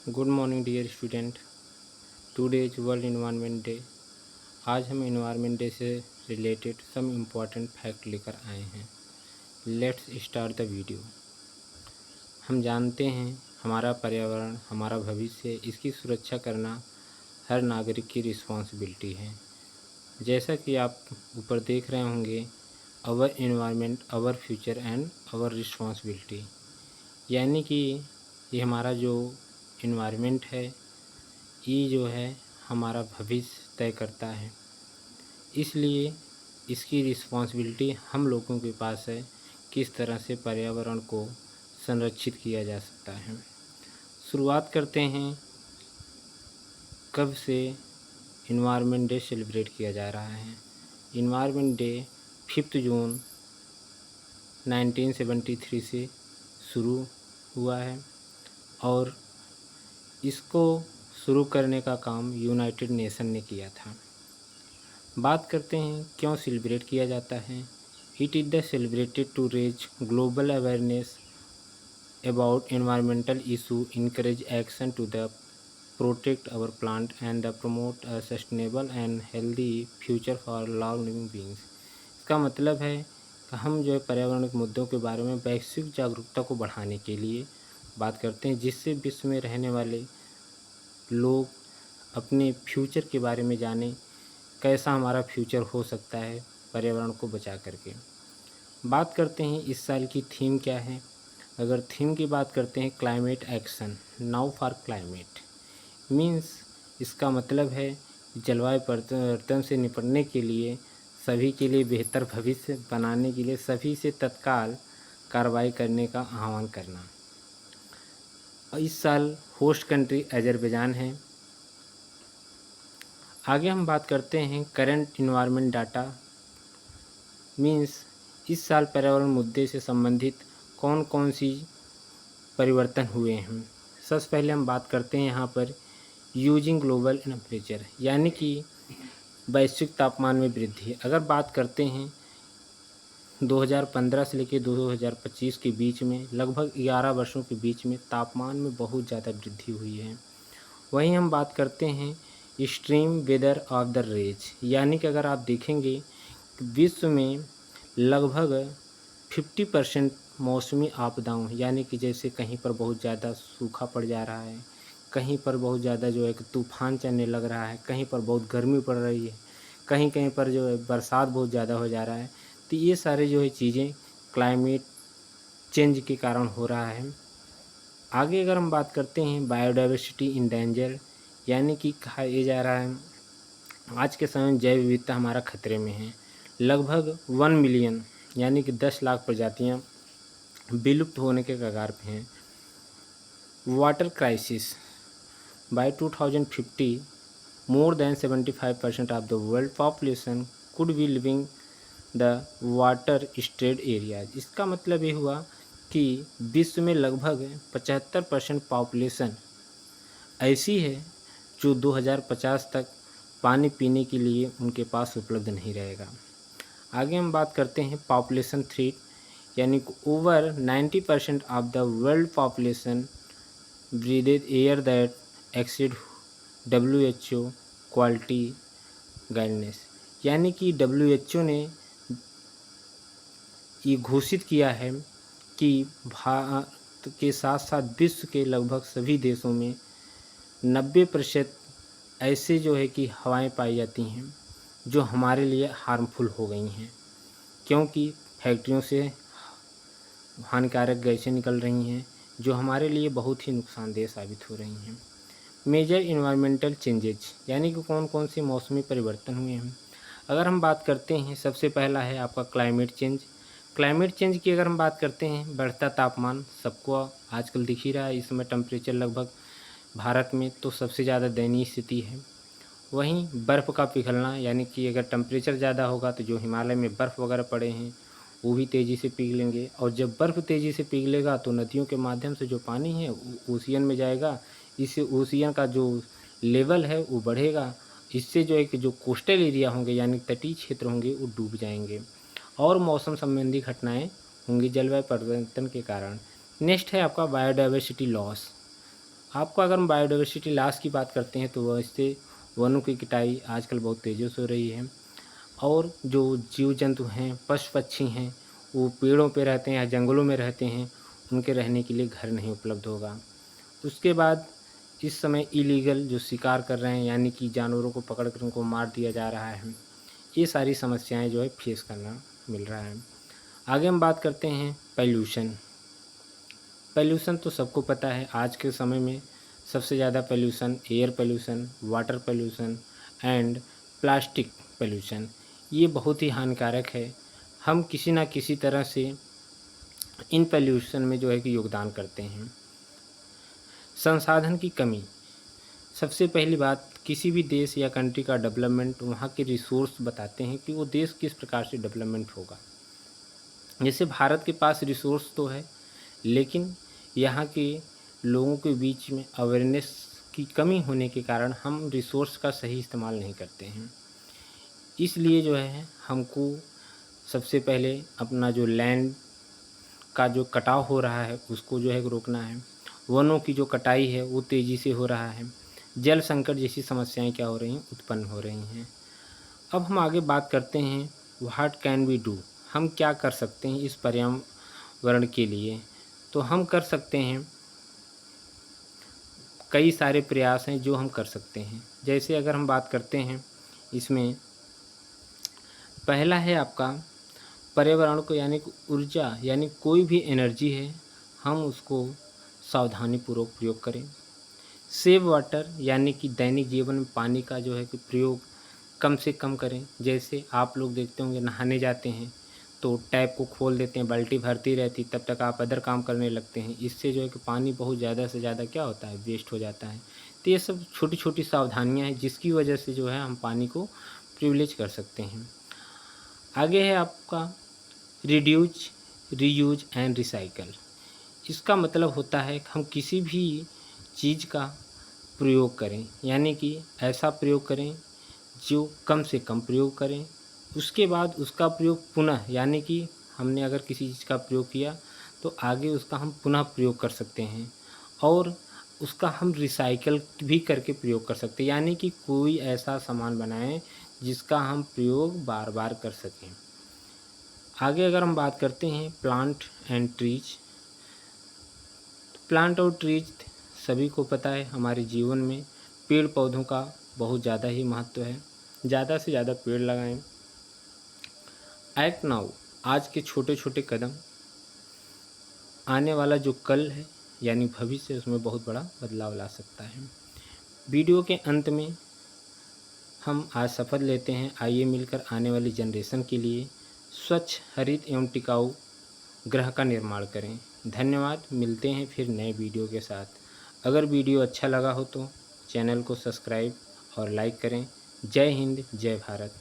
Good morning dear student. Today is world environment day. आज हम environment day से related some important fact लेकर आए हैं। Let's start the video. हम जानते हैं हमारा पर्यावरण हमारा भविष्य, इसकी सुरक्षा करना हर नागरिक की रिस्पॉन्सिबिलिटी है। जैसा कि आप ऊपर देख रहे होंगे, our environment our future and our responsibility, यानी कि ये हमारा जो इन्वायरमेंट है, ये जो है हमारा भविष्य तय करता है। इसलिए इसकी रिस्पॉन्सिबिलिटी हम लोगों के पास है, किस तरह से पर्यावरण को संरक्षित किया जा सकता है। शुरुआत करते हैं, कब से इन्वायरमेंट डे सेलिब्रेट किया जा रहा है। इन्वायरमेंट डे 5 जून 1973 से शुरू हुआ है और इसको शुरू करने का काम यूनाइटेड नेशन ने किया था। बात करते हैं क्यों सेलिब्रेट किया जाता है। It is the celebrated to raise global awareness about environmental issue, encourage action to the protect our plant and the promote a sustainable and healthy future for all living beings. इसका मतलब है कि हम जो है पर्यावरण के मुद्दों के बारे में वैश्विक जागरूकता को बढ़ाने के लिए बात करते हैं, जिससे विश्व में रहने वाले लोग अपने फ्यूचर के बारे में जानें, कैसा हमारा फ्यूचर हो सकता है पर्यावरण को बचा करके। बात करते हैं इस साल की थीम क्या है। अगर थीम की बात करते हैं, climate action now for climate means, इसका मतलब है जलवायु परिवर्तन से निपटने के लिए, सभी के लिए बेहतर भविष्य बनाने के लिए सभी से तत्काल कार्रवाई करने का आह्वान करना। इस साल होस्ट कंट्री अजरबैजान है। आगे हम बात करते हैं करंट इन्वायरमेंट डाटा मीन्स, इस साल पर्यावरण मुद्दे से संबंधित कौन कौन सी परिवर्तन हुए हैं। सबसे पहले हम बात करते हैं यहाँ पर यूजिंग ग्लोबल टेम्परेचर, यानी कि वैश्विक तापमान में वृद्धि। अगर बात करते हैं 2015 से लेकर 2025 के बीच में, लगभग 11 वर्षों के बीच में तापमान में बहुत ज़्यादा वृद्धि हुई है। वहीं हम बात करते हैं extreme weather of the range, यानी कि अगर आप देखेंगे विश्व में लगभग 50% मौसमी आपदाओं, यानी कि जैसे कहीं पर बहुत ज़्यादा सूखा पड़ जा रहा है, कहीं पर बहुत ज़्यादा जो है कि तूफान चलने लग रहा है, कहीं पर बहुत गर्मी पड़ रही है, कहीं कहीं पर जो है बरसात बहुत ज़्यादा हो जा रहा है। तो ये सारे जो है चीज़ें क्लाइमेट चेंज के कारण हो रहा है। आगे अगर हम बात करते हैं बायोडाइवर्सिटी इन डेंजर, यानी कि कहा यह जा रहा है आज के समय में जैव विविधता हमारा खतरे में है। लगभग 1 मिलियन यानी कि 10 लाख प्रजातियां विलुप्त होने के कगार पे हैं। Water crisis, by 2050 more than 75% of the world population could be living the water stressed areas. इसका मतलब ये हुआ कि विश्व में लगभग 75% पॉपुलेशन ऐसी है जो 2050 तक पानी पीने के लिए उनके पास उपलब्ध नहीं रहेगा। आगे हम बात करते हैं पॉपुलेशन थ्रेट, यानी कि over 90% of the world population breathed air that exceed WHO quality guidelines, यानी कि WHO ने ये घोषित किया है कि भारत के साथ साथ विश्व के लगभग सभी देशों में 90% ऐसे जो है कि हवाएं पाई जाती हैं जो हमारे लिए हार्मफुल हो गई हैं, क्योंकि फैक्ट्रियों से हानिकारक गैसें निकल रही हैं जो हमारे लिए बहुत ही नुकसानदेह साबित हो रही हैं। मेजर इन्वायरमेंटल चेंजेज, यानी कि कौन कौन से मौसमी परिवर्तन हुए हैं। अगर हम बात करते हैं, सबसे पहला है आपका क्लाइमेट चेंज। क्लाइमेट चेंज की अगर हम बात करते हैं, बढ़ता तापमान सबको आजकल दिख ही रहा है। इस समय टेम्परेचर लगभग भारत में तो सबसे ज़्यादा दयनीय स्थिति है। वहीं बर्फ़ का पिघलना, यानी कि अगर टेम्परेचर ज़्यादा होगा तो जो हिमालय में बर्फ़ वगैरह पड़े हैं वो भी तेज़ी से पिघलेंगे, और जब बर्फ़ तेज़ी से पिघलेगा तो नदियों के माध्यम से जो पानी है ओशियन में जाएगा। इससे ओशियन का जो लेवल है वो बढ़ेगा। इससे जो है कि जो कोस्टल एरिया होंगे यानी तटीय क्षेत्र होंगे वो डूब जाएंगे और मौसम संबंधी घटनाएं होंगी जलवायु परिवर्तन के कारण। नेक्स्ट है आपका बायोडाइवर्सिटी लॉस। आपको अगर हम बायोडाइवर्सिटी लॉस की बात करते हैं तो वह इससे वनों की कटाई आजकल बहुत तेज़ी से हो रही है और जो जीव जंतु हैं, पशु पक्षी हैं, वो पेड़ों पे रहते हैं या जंगलों में रहते हैं, उनके रहने के लिए घर नहीं उपलब्ध होगा। उसके बाद इस समय इलीगल जो शिकार कर रहे हैं यानी कि जानवरों को पकड़ कर उनको मार दिया जा रहा है, ये सारी समस्याएं जो है फेस करना मिल रहा है। आगे हम बात करते हैं पॉल्यूशन। पॉल्यूशन तो सबको पता है, आज के समय में सबसे ज़्यादा pollution air pollution, water pollution and plastic pollution, ये बहुत ही हानिकारक है। हम किसी ना किसी तरह से इन पॉल्यूशन में जो है कि योगदान करते हैं। संसाधन की कमी, सबसे पहली बात, किसी भी देश या कंट्री का डेवलपमेंट वहाँ के रिसोर्स बताते हैं कि वो देश किस प्रकार से डेवलपमेंट होगा। जैसे भारत के पास रिसोर्स तो है, लेकिन यहाँ के लोगों के बीच में अवेयरनेस की कमी होने के कारण हम रिसोर्स का सही इस्तेमाल नहीं करते हैं। इसलिए जो है हमको सबसे पहले अपना जो लैंड का जो कटाव हो रहा है उसको जो है रोकना है। वनों की जो कटाई है वो तेज़ी से हो रहा है। जल संकट जैसी समस्याएं क्या हो रही हैं, उत्पन्न हो रही हैं। अब हम आगे बात करते हैं व्हाट कैन वी डू, हम क्या कर सकते हैं इस पर्यावरण के लिए। तो हम कर सकते हैं, कई सारे प्रयास हैं जो हम कर सकते हैं। जैसे अगर हम बात करते हैं इसमें, पहला है आपका पर्यावरण को यानी कि ऊर्जा यानी कोई भी एनर्जी है हम उसको सावधानीपूर्वक प्रयोग करें। सेव वाटर यानी कि दैनिक जीवन में पानी का जो है कि प्रयोग कम से कम करें। जैसे आप लोग देखते होंगे नहाने जाते हैं तो टैप को खोल देते हैं, बाल्टी भरती रहती, तब तक आप अदर काम करने लगते हैं। इससे जो है कि पानी बहुत ज़्यादा से ज़्यादा क्या होता है, वेस्ट हो जाता है। तो ये सब छोटी छोटी सावधानियाँ हैं जिसकी वजह से जो है हम पानी को प्रिविलेज कर सकते हैं। आगे है आपका रिड्यूज, रीयूज एंड रिसाइकल। इसका मतलब होता है कि हम किसी भी चीज़ का प्रयोग करें, यानी कि ऐसा प्रयोग करें जो कम से कम प्रयोग करें। उसके बाद उसका प्रयोग पुनः, यानी कि हमने अगर किसी चीज़ का प्रयोग किया तो आगे उसका हम पुनः प्रयोग कर सकते हैं और उसका हम रिसाइकल भी करके प्रयोग कर सकते हैं। यानी कि कोई ऐसा सामान बनाएं जिसका हम प्रयोग बार बार कर सकें। आगे अगर हम बात करते हैं प्लांट एंड ट्रीज, प्लांट और ट्रीज सभी को पता है हमारे जीवन में पेड़ पौधों का बहुत ज़्यादा ही महत्व है। ज़्यादा से ज़्यादा पेड़ लगाएं। एक्ट नाउ, आज के छोटे छोटे कदम आने वाला जो कल है यानी भविष्य है उसमें बहुत बड़ा बदलाव ला सकता है। वीडियो के अंत में हम आज शपथ लेते हैं, आइए मिलकर आने वाली जनरेशन के लिए स्वच्छ, हरित एवं टिकाऊ ग्रह का निर्माण करें। धन्यवाद, मिलते हैं फिर नए वीडियो के साथ। अगर वीडियो अच्छा लगा हो तो चैनल को सब्सक्राइब और लाइक करें। जय हिंद, जय भारत।